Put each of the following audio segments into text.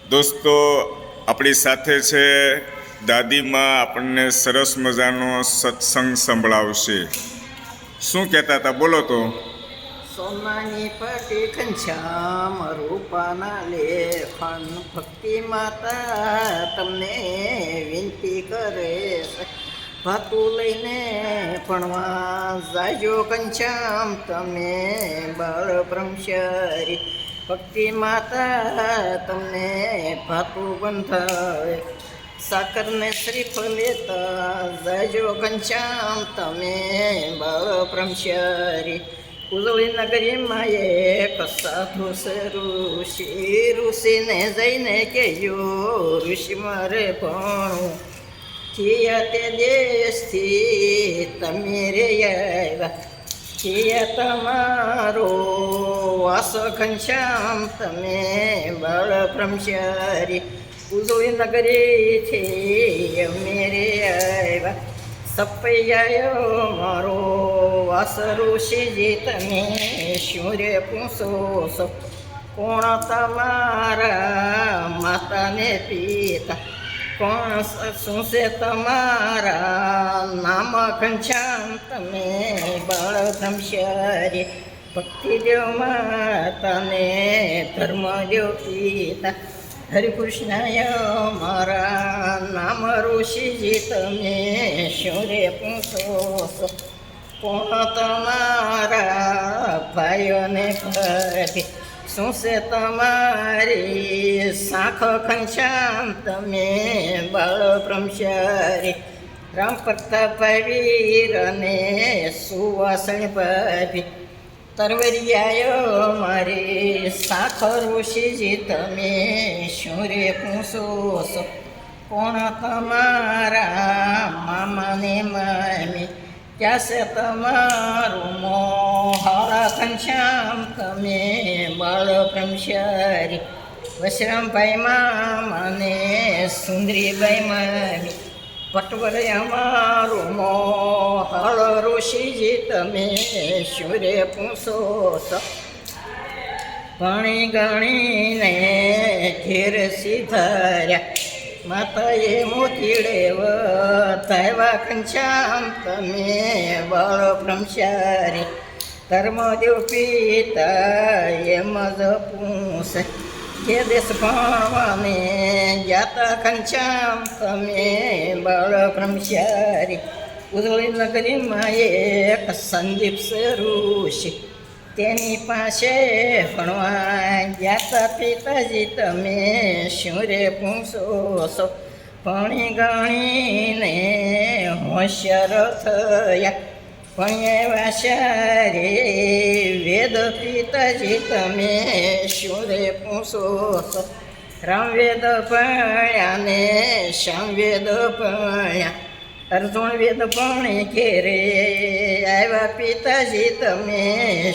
દોસ્તો, આપણી સાથે છે દાદીમાં. આપણને સરસ મજાનો સત્સંગ સંભળાવશે. શું કહેતા હતા બોલો તો. સોનાની પટી ઘનશ્યામ રૂપાના લેખન ભક્તિ માતા તમને વિનંતી કરે છે. ભાતું લઈને ભણવા જાજો ઘનશ્યામ તમે બાળ બ્રહ્મચારી. ભક્તિ માતા તમને ભાતું બંધાવે. સાકરને શ્રીફળ લેતા જાજો ઘનશ્યામ તમે બાળ બ્રહ્મચારી. ઉજળી નગરીમાં એક સાધુ છે ઋષિને જઈને કહેજો ઋષિ મારે ભણું. થયા તે દેશથી તમે રે આવ્યા. થયા તમારો વાસ ઘનશ્યામ તમે બાળ બ્રહ્મચારી. ઉજળી નગરીથી અમે રે આવ્યા. સપૈયાયો મારો વાસ ઋષિજી તમે શું રે પૂછો છો. કોણ તમારા માતાને પિતા. કોણ શું છે તમારા નામ ઘનશ્યામ તમે બાળ બ્રહ્મચારી. ભક્તિદેવ માતાને ધર્મદેવ પિતા. હરિકૃષ્ણય મારા નામ ઋષિજી તમે શું રે પૂછો છો. કોણ તમારા ભાઈઓને ભાભી. શું છે તમારી શાખ ઘનશ્યામ તમે બાળ બ્રહ્મચારી. રામ પ્રતાપભાઈ વીર અને સુવાસણ ભાભી. તરવરિયાયો મારી શાખ ઋષિજી તમે શું રે પૂછો છો. કોણ તમારા મામાને મામી. ક્યાં છે તમારું મોહાળા ઘનશ્યામ તમે બાળ બ્રહ્મચારી. વશરામભાઈ મામાને સુંદરીબાઈ મામી. પટવર અમારું મોહાળ ઋષિજી તમે શું રે પૂછો છો. ભણી ગણીને ઘેર સીધાર્યા. માતાએ મોતીડે વધાવ્યા ઘનશ્યામ તમે બાળ બ્રહ્મચારી. ધર્મદેવ પિતા એમ જ પૂછે કે દેશ ભણવાને જાતા ઘનશ્યામ તમે બાળ બ્રહ્મચારી. ઉજળી નગરીમાં એક સંદીપ છે ઋષિ તેની પાસે ભણવા જાતા પિતાજી તમે શું રે પૂછો છો. ભણી ગણીને હોશિયાર થયા. ભણ્યા સારે વેદ પિતાજી તમે શું રે પૂછો છો. રામવેદ ભણ્યા ને શ્યામવેદ ભણ્યા. અર્જુન વેદ ભણી ઘેરે આવ્યા પિતાજી તમે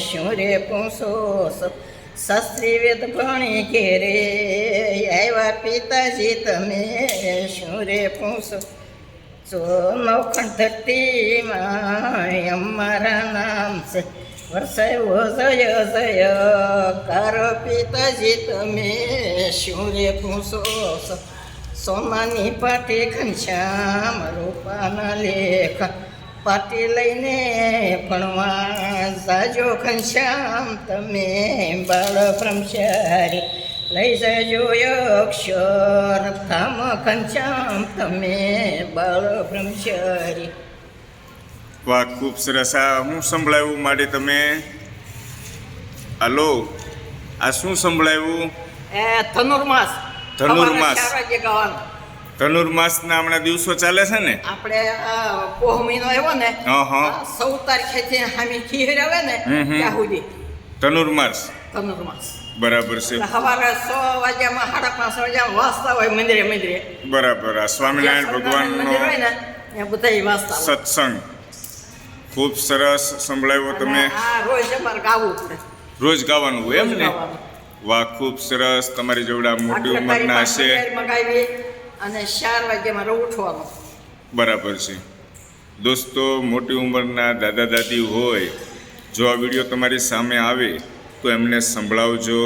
શું રે પૂછો છો. શાસ્ત્રી વેદ ભણી ઘેરે આવ્યા પિતાજી તમે શું રે પૂછો. નવખંડ ધરતીમાં અમારા નામ છે. વરસાયો જય જય કારો પિતાજી તમે શું રે પૂછો છો. સોનાની પાટી ઘનશ્યામ રૂપાના લેખ. પાટી લઈને ભણવા જાજો ઘનશ્યામ તમે બાળ બ્રહ્મચારી. લઈ જજો અક્ષર ધામ ઘનશ્યામ તમે બાળ બ્રહ્મચારી. વાહ, ખૂબ સરસ. આ હું સંભળાવ્યું માટે તમે હાલો, આ શું સંભળાવ્યું? ધનુર્માસ. ધનુર્માસ. ધનુર્માસના હમણાં દિવસો ચાલે છે ને. આપણે પોહ મહિનો આવ્યો ને 14 તારીખેથી હામી ખીર આવે ને ત્યાં સુધી ધનુર્માસ. ધનુર્માસ બરાબર છે. સવારે 6 વાગ્યામાં 5:30 વાગ્યામાં વાંચતા હોય મંદિરે. બરાબર. આ સ્વામિનારાયણ ભગવાનનો બધા વાંચતા સત્સંગ ખૂબ સરસ સંભળાવ્યો તમે. રોજ અમારે ગાવું પડે. રોજ ગાવાનું હોય એમ ને. વાહ, ખૂબ સરસ. તમારી જોડા મોટી ઉંમરના હશે. મગાવી અને 4 વાગ્યામાં ઉઠવાનું. બરાબર છે. દોસ્તો, મોટી ઉંમરના દાદા દાદી હોય, જો આ વિડીયો તમારી સામે આવે તો એમને સંભળાવજો.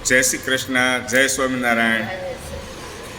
જય શ્રી કૃષ્ણ, જય સ્વામિનારાયણ.